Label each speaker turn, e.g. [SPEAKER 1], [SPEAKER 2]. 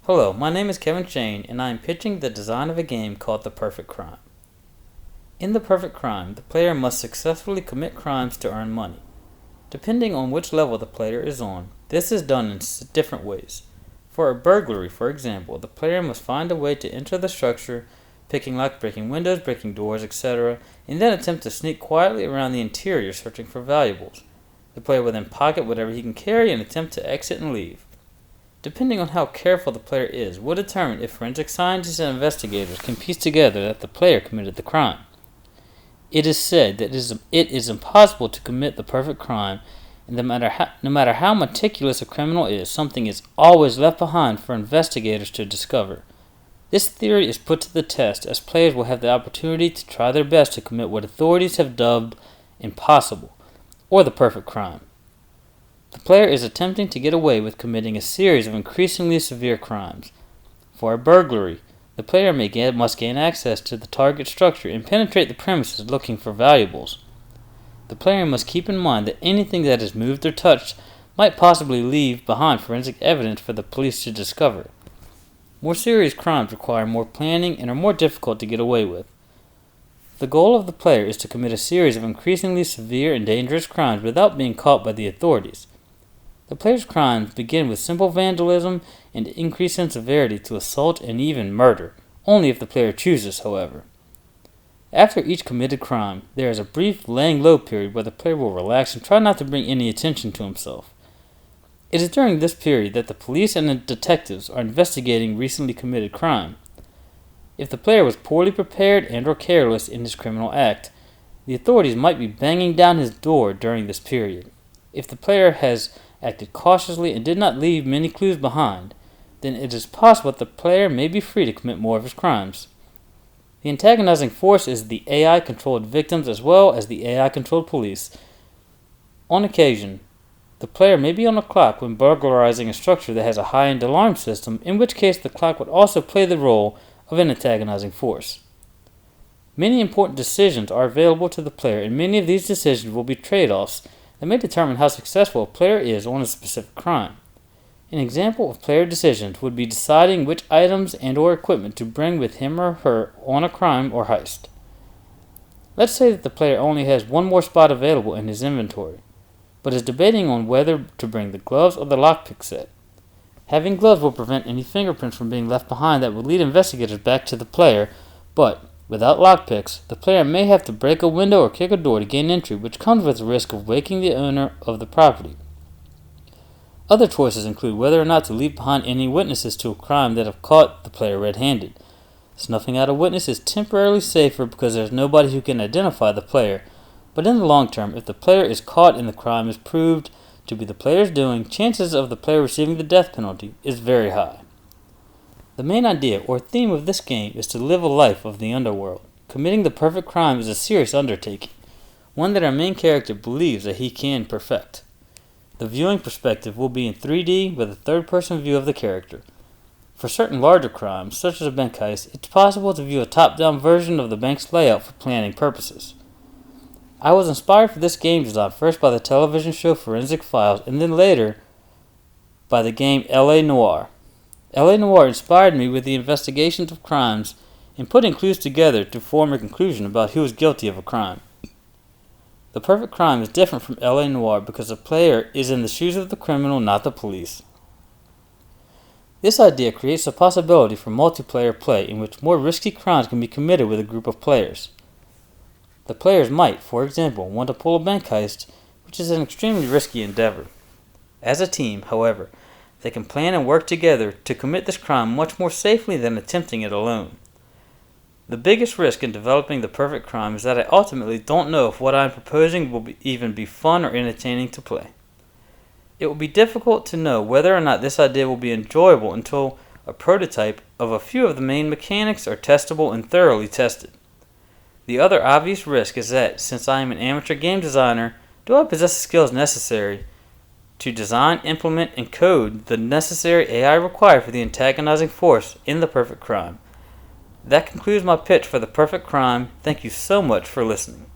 [SPEAKER 1] Hello, my name is Kevin Shane, and I am pitching the design of a game called The Perfect Crime. In The Perfect Crime, the player must successfully commit crimes to earn money. Depending on which level the player is on, this is done in different ways. For a burglary, for example, the player must find a way to enter the structure, picking lock, breaking windows, breaking doors, etc., and then attempt to sneak quietly around the interior searching for valuables. The player will then pocket whatever he can carry and attempt to exit and leave. Depending on how careful the player is, will determine if forensic scientists and investigators can piece together that the player committed the crime. It is said that it is impossible to commit the perfect crime, and no matter how meticulous a criminal is, something is always left behind for investigators to discover. This theory is put to the test as players will have the opportunity to try their best to commit what authorities have dubbed impossible, or the perfect crime. The player is attempting to get away with committing a series of increasingly severe crimes. For a burglary, the player must gain access to the target structure and penetrate the premises looking for valuables. The player must keep in mind that anything that is moved or touched might possibly leave behind forensic evidence for the police to discover. More serious crimes require more planning and are more difficult to get away with. The goal of the player is to commit a series of increasingly severe and dangerous crimes without being caught by the authorities. The player's crimes begin with simple vandalism and increase in severity to assault and even murder, only if the player chooses, however. After each committed crime, there is a brief laying low period where the player will relax and try not to bring any attention to himself. It is during this period that the police and the detectives are investigating recently committed crime. If the player was poorly prepared and or careless in his criminal act, the authorities might be banging down his door during this period. If the player has acted cautiously and did not leave many clues behind, then it is possible that the player may be free to commit more of his crimes. The antagonizing force is the AI-controlled victims as well as the AI-controlled police. On occasion, the player may be on a clock when burglarizing a structure that has a high-end alarm system, in which case the clock would also play the role of an antagonizing force. Many important decisions are available to the player, and many of these decisions will be trade-offs that may determine how successful a player is on a specific crime. An example of player decisions would be deciding which items and or equipment to bring with him or her on a crime or heist. Let's say that the player only has one more spot available in his inventory, but is debating on whether to bring the gloves or the lockpick set. Having gloves will prevent any fingerprints from being left behind that would lead investigators back to the player, but without lockpicks, the player may have to break a window or kick a door to gain entry, which comes with the risk of waking the owner of the property. Other choices include whether or not to leave behind any witnesses to a crime that have caught the player red-handed. Snuffing out a witness is temporarily safer because there is nobody who can identify the player, but in the long term, if the player is caught and the crime is proved to be the player's doing, chances of the player receiving the death penalty is very high. The main idea or theme of this game is to live a life of the underworld. Committing the perfect crime is a serious undertaking, one that our main character believes that he can perfect. The viewing perspective will be in 3D with a third-person view of the character. For certain larger crimes, such as a bank heist, it's possible to view a top-down version of the bank's layout for planning purposes. I was inspired for this game design first by the television show Forensic Files and then later by the game L.A. Noire. L.A. Noire inspired me with the investigations of crimes and putting clues together to form a conclusion about who is guilty of a crime. The Perfect Crime is different from L.A. Noire because the player is in the shoes of the criminal, not the police. This idea creates a possibility for multiplayer play in which more risky crimes can be committed with a group of players. The players might, for example, want to pull a bank heist, which is an extremely risky endeavor. As a team, however, they can plan and work together to commit this crime much more safely than attempting it alone. The biggest risk in developing the perfect crime is that I ultimately don't know if what I am proposing will even be fun or entertaining to play. It will be difficult to know whether or not this idea will be enjoyable until a prototype of a few of the main mechanics are testable and thoroughly tested. The other obvious risk is that, since I am an amateur game designer, do I possess the skills necessary to design, implement, and code the necessary AI required for the antagonizing force in the perfect crime. That concludes my pitch for the perfect crime. Thank you so much for listening.